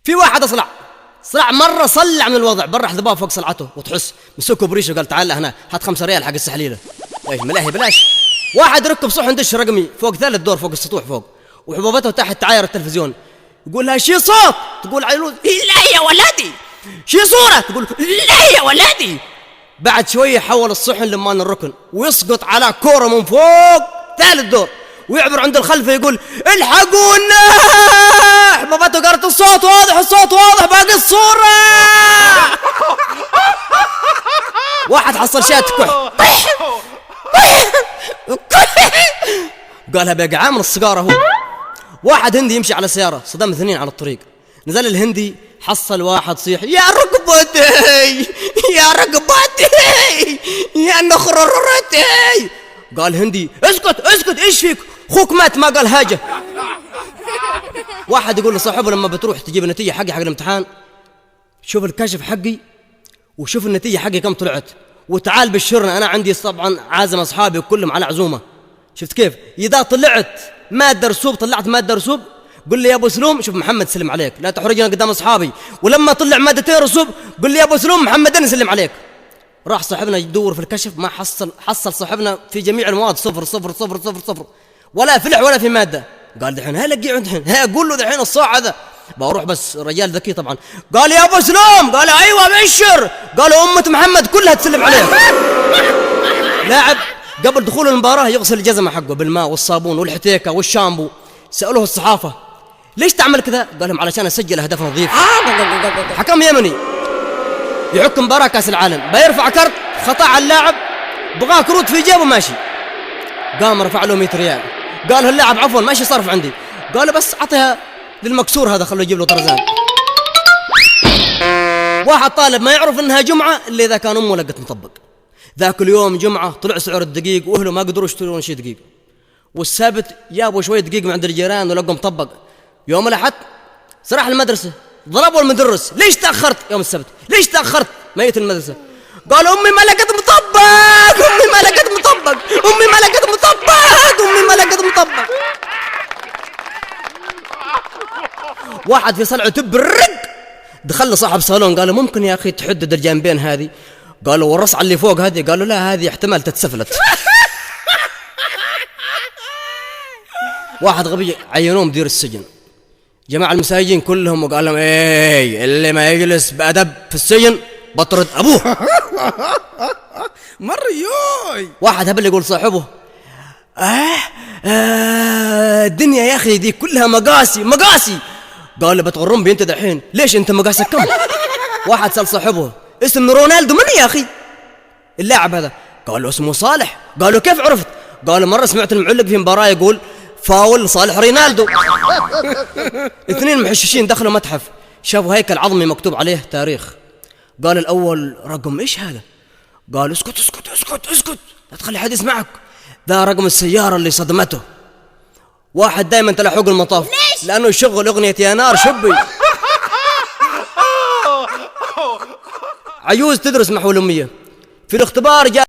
في واحد صلع مرة صلع من الوضع، برا حذباه فوق صلعته وتحس مسكه بريشه وقال تعال هنا هات 5 ريال حق السحليله. ايش ملاهي بلاش. واحد ركب صحن دش رقمي فوق 3 دور فوق السطوح فوق، وحبوبته تحت تعاير التلفزيون. يقول لها شي صوت؟ تقول عيلوز لا يا ولدي. شي صورة؟ تقول لا يا ولدي. بعد شوية حول الصحن لمان الركن ويسقط على كورة من فوق 3 دور، ويعبر عند الخلفة يقول الحقونا. حبوبته قالت الصوت واضح الصوت واضح باقي الصورة. واحد حصل شات قالها باقي عامل السيجارة هو. واحد هندي يمشي على سيارة صدم 2 على الطريق، نزل الهندي حصل واحد صيح يا رقبتي يا رقبتي يا نخررتي. قال هندي اسكت ايش فيك؟ خوك مات ما قال حاجة. واحد يقول لصاحبه لما بتروح تجيب النتيجة حق الامتحان شوف الكشف حقي وشوف النتيجة حقي كم طلعت وتعال بشرنا. أنا عندي طبعا عازم أصحابي كلهم على عزومة. شفت كيف؟ إذا طلعت مادة رسوب طلعت مادة رسوب قل لي يا أبو سلوم شوف محمد سلم عليك لا تحرجنا قدام أصحابي، ولما طلع مادتين رسوب قل لي يا أبو سلوم محمد سلم عليك. راح صاحبنا يدور في الكشف ما حصل صاحبنا في جميع المواد 0 0 0 0 0 ولا فلح ولا في مادة. قال دحين هلقي عندهن قول له دحين الصاع هذا بروح بس رجال ذكي طبعا. قال يا ابو سلام قال ايوه بشر. قالوا امة محمد كلها تسلم عليه. لاعب قبل دخول المباراة يغسل الجزمة حقه بالماء والصابون والحتيكة والشامبو. سألوه الصحافة ليش تعمل كذا؟ قال لهم علشان اسجل اهداف نظيف. حكم يمني يحكم مباراة كاس العالم بيرفع كرت خطأ على اللاعب بغاه كروت في جيبه ماشي. قام رفع له 100 ريال. قال اللاعب عفوا ماشي صرف عندي. قال بس اعطيها للمكسور هذا خلوه يجيب له طرزان. واحد طالب ما يعرف انها جمعة الا اذا كان امه لقت مطبق. ذاك اليوم جمعة طلع سعر الدقيق واهله ما قدروا يشترون شيء دقيق، والسبت جابوا شوية دقيق من عند الجيران ولقوا مطبق. يوم الاحد سرح المدرسة ضربوا المدرس ليش تأخرت يوم السبت؟ ليش تأخرت؟ ميت المدرسة. قال امي ما لقت مطبق امي ما لقت مطبق امي ما لقت مطبق امي ما لقت مطبق. واحد في صلعه تبرق دخل له صاحب صالون قال له ممكن يا اخي تحدد الجانبين هذه؟ قال له والرصعه اللي فوق هذه؟ قال له لا هذه احتمال تتسفلت. واحد غبي عينوه مدير السجن جماعة المساجين كلهم وقال لهم ايه اللي ما يجلس بأدب في السجن بطرد ابوه. مريوي واحد هبل يقول صاحبه الدنيا يا اخي دي كلها مقاسي. قال له بتغرم بي انت دحين ليش انت مقاسك كم؟ واحد سأل صاحبه اسم رونالدو من يا اخي اللاعب هذا؟ قال له اسمه صالح. قال له كيف عرفت؟ قال له مرة سمعت المعلق في مباراة يقول فاول صالح رينالدو. 2 محششين دخلوا متحف شافوا هيكل عظمي مكتوب عليه تاريخ. قال الأول رقم إيش هذا؟ قال اسكت لا تخلي حد يسمعك، ذا رقم السيارة اللي صدمته. واحد دائما تلاحق المطاف لأنه يشغل أغنية يا نار شبي. عجوز تدرس محو الأمية في الاختبار جاء